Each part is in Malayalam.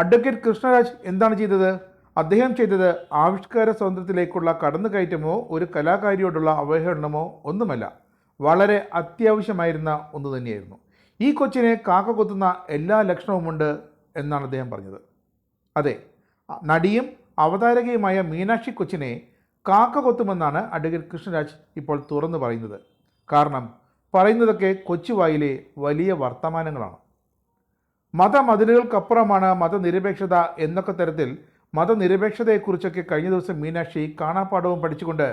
അഡ്വക്കേറ്റ് കൃഷ്ണരാജ് എന്താണ് ചെയ്തത്? അദ്ദേഹം ചെയ്തത് ആവിഷ്കാര സ്വാതന്ത്ര്യത്തിലേക്കുള്ള കടന്നുകയറ്റമോ ഒരു കലാകാരിയോടുള്ള അവഹേളനമോ ഒന്നുമല്ല. വളരെ അത്യാവശ്യമായിരുന്ന ഒന്ന് തന്നെയായിരുന്നു. ഈ കൊച്ചിനെ കാക്ക കൊത്തുന്ന എല്ലാ ലക്ഷണവുമുണ്ട് എന്നാണ് അദ്ദേഹം പറഞ്ഞത്. അതെ, നടിയും അവതാരകയുമായ മീനാക്ഷി കൊച്ചിനെ കാക്ക കൊത്തുമെന്നാണ് അഡ്വക്കേറ്റ് കൃഷ്ണരാജ് ഇപ്പോൾ തുറന്നു പറയുന്നത്. കാരണം പറയുന്നതൊക്കെ കൊച്ചുവായിലെ വലിയ വർത്തമാനങ്ങളാണ്. മതമതിലുകൾക്കപ്പുറമാണ് മതനിരപേക്ഷത എന്നൊക്കെ തരത്തിൽ മതനിരപേക്ഷതയെക്കുറിച്ചൊക്കെ കഴിഞ്ഞ ദിവസം മീനാക്ഷി കാണാപ്പാഠവും പഠിച്ചുകൊണ്ട്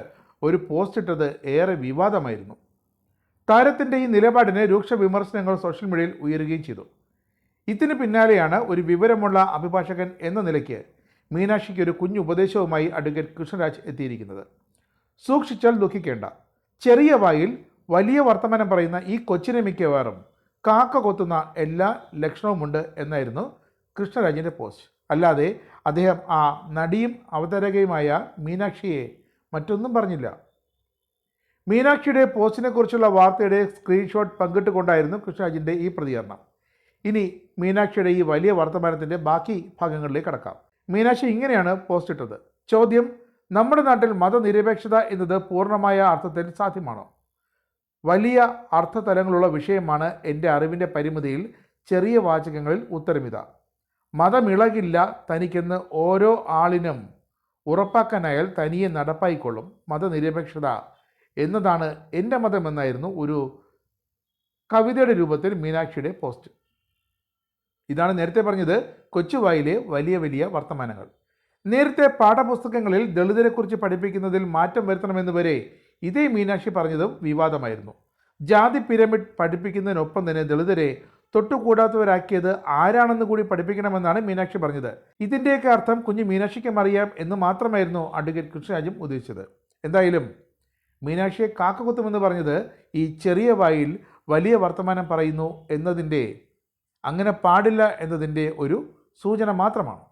ഒരു പോസ്റ്റ് ഇട്ടത് ഏറെ വിവാദമായിരുന്നു. താരത്തിൻ്റെ ഈ നിലപാടിന് രൂക്ഷ വിമർശനങ്ങൾ സോഷ്യൽ മീഡിയയിൽ ഉയരുകയും ചെയ്തു. ഇതിന് പിന്നാലെയാണ് ഒരു വിവരമുള്ള അഭിഭാഷകൻ എന്ന നിലയ്ക്ക് മീനാക്ഷിക്ക് ഒരു കുഞ്ഞു ഉപദേശവുമായി അഡ്വക്കേറ്റ് കൃഷ്ണരാജ് എത്തിയിരിക്കുന്നത്. സൂക്ഷിച്ചാൽ ദുഃഖിക്കേണ്ട, ചെറിയ വായിൽ വലിയ വർത്തമാനം പറയുന്ന ഈ കൊച്ചിനെ മിക്കവാറും കാക്ക കൊത്തുന്ന എല്ലാ ലക്ഷണവുമുണ്ട് എന്നായിരുന്നു കൃഷ്ണരാജിൻ്റെ പോസ്റ്റ്. അല്ലാതെ അദ്ദേഹം ആ നടിയും അവതാരകയുമായ മീനാക്ഷിയെ മറ്റൊന്നും പറഞ്ഞില്ല. മീനാക്ഷിയുടെ പോസ്റ്റിനെ കുറിച്ചുള്ള വാർത്തയുടെ സ്ക്രീൻഷോട്ട് പങ്കിട്ടുകൊണ്ടായിരുന്നു കൃഷ്ണരാജിൻ്റെ ഈ പ്രതികരണം. ഇനി മീനാക്ഷിയുടെ ഈ വലിയ വർത്തമാനത്തിൻ്റെ ബാക്കി ഭാഗങ്ങളിലേക്ക് കടക്കാം. മീനാക്ഷി ഇങ്ങനെയാണ് പോസ്റ്റ് ഇട്ടത്. ചോദ്യം: നമ്മുടെ നാട്ടിൽ മതനിരപേക്ഷത എന്നത് പൂർണ്ണമായ അർത്ഥത്തിൽ സാധ്യമാണോ? വലിയ അർത്ഥതലങ്ങളുള്ള വിഷയമാണ്. എൻ്റെ അറിവിൻ്റെ പരിമിതിയിൽ ചെറിയ വാചകങ്ങളിൽ ഉത്തരമിത: മതമിളകില്ല തനിക്കെന്ന് ഓരോ ആളിനും ഉറപ്പാക്കാനായാൽ തനിയെ നടപ്പായിക്കൊള്ളും മതനിരപേക്ഷത എന്നതാണ് എൻ്റെ മതമെന്നായിരുന്നു ഒരു കവിതയുടെ രൂപത്തിൽ മീനാക്ഷിയുടെ പോസ്റ്റ്. ഇതാണ് നേരത്തെ പറഞ്ഞത് കൊച്ചുവായിലെ വലിയ വലിയ വർത്തമാനങ്ങൾ. നേരത്തെ പാഠപുസ്തകങ്ങളിൽ ദളിതരെക്കുറിച്ച് പഠിപ്പിക്കുന്നതിൽ മാറ്റം വരുത്തണമെന്ന് വരെ ഇതേ മീനാക്ഷി പറഞ്ഞതും വിവാദമായിരുന്നു. ജാതി പിരമിഡ് പഠിപ്പിക്കുന്നതിനൊപ്പം തന്നെ ദളിതരെ തൊട്ടുകൂടാത്തവരാക്കിയത് ആരാണെന്ന് കൂടി പഠിപ്പിക്കണമെന്നാണ് മീനാക്ഷി പറഞ്ഞത്. ഇതിൻ്റെയൊക്കെ അർത്ഥം കുഞ്ഞു മീനാക്ഷിക്കും അറിയാം എന്ന് മാത്രമായിരുന്നു അഡ്വക്കേറ്റ് കൃഷ്ണരാജും ഉദ്ദേശിച്ചത്. എന്തായാലും മീനാക്ഷിയെ കാക്കകുത്തുമെന്ന് പറഞ്ഞത് ഈ ചെറിയ വായിൽ വലിയ വർത്തമാനം പറയുന്നു എന്നതിൻ്റെ, അങ്ങനെ പാടില്ല എന്നതിൻ്റെ ഒരു സൂചന മാത്രമാണ്.